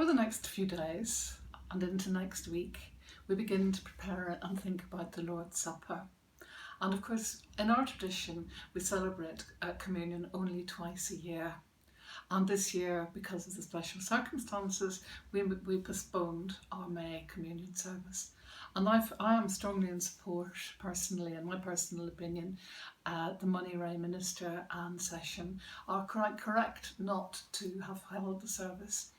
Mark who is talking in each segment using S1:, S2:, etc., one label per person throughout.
S1: For the next few days and into next week, we begin to prepare and think about the Lord's Supper. And of course, in our tradition, we celebrate communion only twice a year. And this year, because of the special circumstances, we postponed our May communion service. And I am strongly in support, personally, in my personal opinion, the Moneyreagh minister and session are correct not to have held the service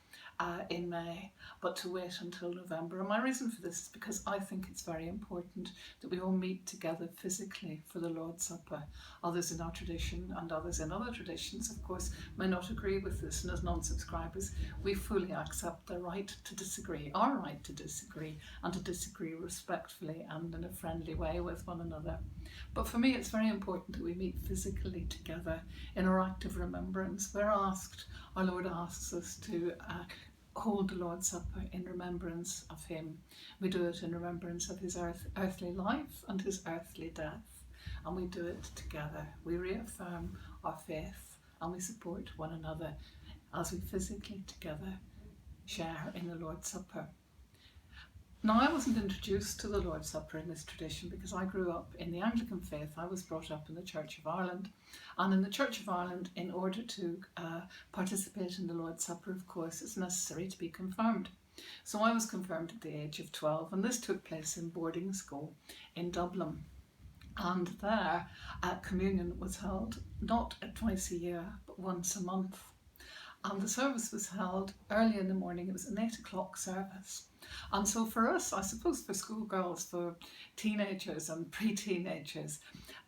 S1: in May, but to wait until November. And my reason for this is because I think it's very important that we all meet together physically for the Lord's Supper. Others in our tradition and others in other traditions, of course, may not agree with this, and as non-subscribers, we fully accept the right to disagree, our right to disagree, and to disagree respectfully and in a friendly way with one another. But for me, it's very important that we meet physically together in our act of remembrance. Our Lord asks us to hold the Lord's Supper in remembrance of him. We do it in remembrance of his earthly life and his earthly death, and we do it together. We reaffirm our faith and we support one another as we physically together share in the Lord's Supper. Now, I wasn't introduced to the Lord's Supper in this tradition because I grew up in the Anglican faith. I was brought up in the Church of Ireland. And in the Church of Ireland, in order to participate in the Lord's Supper, of course, it's necessary to be confirmed. So I was confirmed at the age of 12, and this took place in boarding school in Dublin. And there, communion was held not twice a year, but once a month. And the service was held early in the morning. It was an 8 o'clock service. And so for us, I suppose for schoolgirls, for teenagers and pre-teenagers,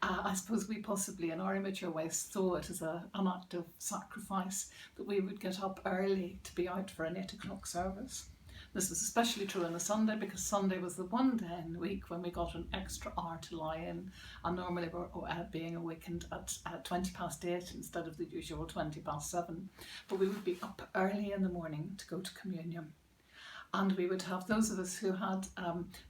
S1: I suppose we possibly in our immature ways saw it as an act of sacrifice that we would get up early to be out for an 8 o'clock service. This was especially true on a Sunday because Sunday was the one day in the week when we got an extra hour to lie in, and normally we're being awakened at 20 past 8 instead of the usual 20 past 7. But we would be up early in the morning to go to communion. And we would have those of us who had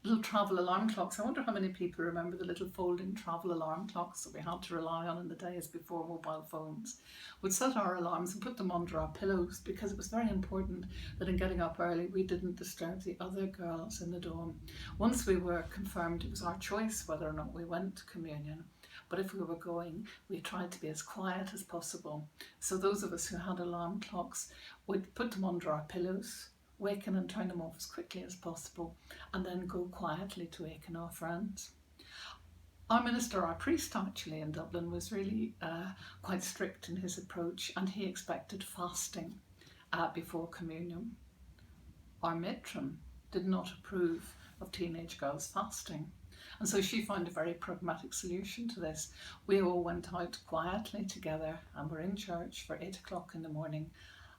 S1: little travel alarm clocks. I wonder how many people remember the little folding travel alarm clocks that we had to rely on in the days before mobile phones. We'd set our alarms and put them under our pillows because it was very important that in getting up early we didn't disturb the other girls in the dorm. Once we were confirmed, it was our choice whether or not we went to communion. But if we were going, we tried to be as quiet as possible. So those of us who had alarm clocks would put them under our pillows, waken and turn them off as quickly as possible, and then go quietly to waken our friends. Our minister, our priest actually in Dublin, was really quite strict in his approach, and he expected fasting before communion. Our matron did not approve of teenage girls fasting, and so she found a very pragmatic solution to this. We all went out quietly together and were in church for 8 o'clock in the morning,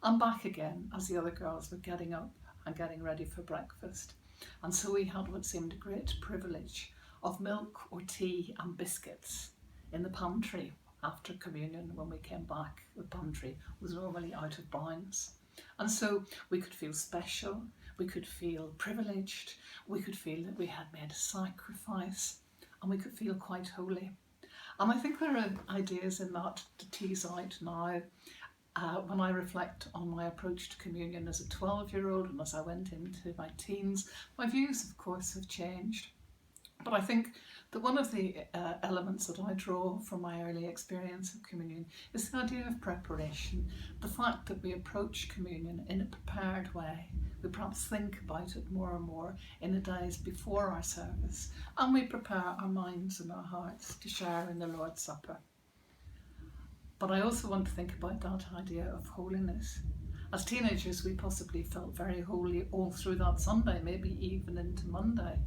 S1: and back again as the other girls were getting up and getting ready for breakfast. And so we had what seemed a great privilege of milk or tea and biscuits in the pantry after communion. When we came back, the pantry was normally out of bounds. And so we could feel special, we could feel privileged, we could feel that we had made a sacrifice, and we could feel quite holy. And I think there are ideas in that to tease out now. When I reflect on my approach to communion as a 12-year-old and as I went into my teens, my views, of course, have changed. But I think that one of the elements that I draw from my early experience of communion is the idea of preparation, the fact that we approach communion in a prepared way. We perhaps think about it more and more in the days before our service, and we prepare our minds and our hearts to share in the Lord's Supper. But I also want to think about that idea of holiness. As teenagers, we possibly felt very holy all through that Sunday, maybe even into Monday.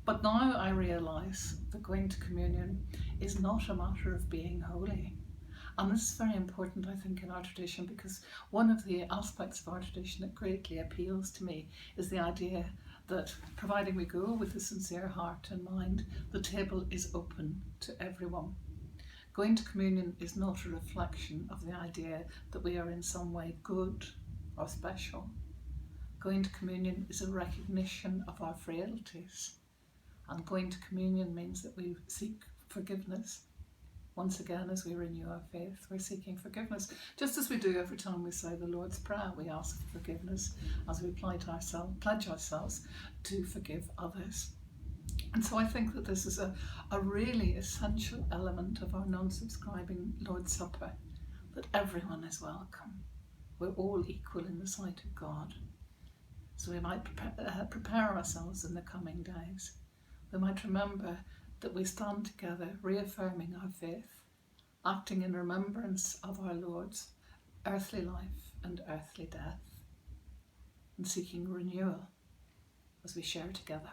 S1: But now I realise that going to communion is not a matter of being holy. And this is very important, I think, in our tradition, because one of the aspects of our tradition that greatly appeals to me is the idea that, providing we go with a sincere heart and mind, the table is open to everyone. Going to communion is not a reflection of the idea that we are in some way good or special. Going to communion is a recognition of our frailties. And going to communion means that we seek forgiveness Once again, as we renew our faith, we're seeking forgiveness. Just as we do every time we say the Lord's Prayer, we ask for forgiveness as we pledge ourselves to forgive others. And so I think that this is a really essential element of our non-subscribing Lord's Supper, that everyone is welcome. We're all equal in the sight of God. So we might prepare ourselves in the coming days. We might remember that we stand together, reaffirming our faith, acting in remembrance of our Lord's earthly life and earthly death, and seeking renewal as we share together.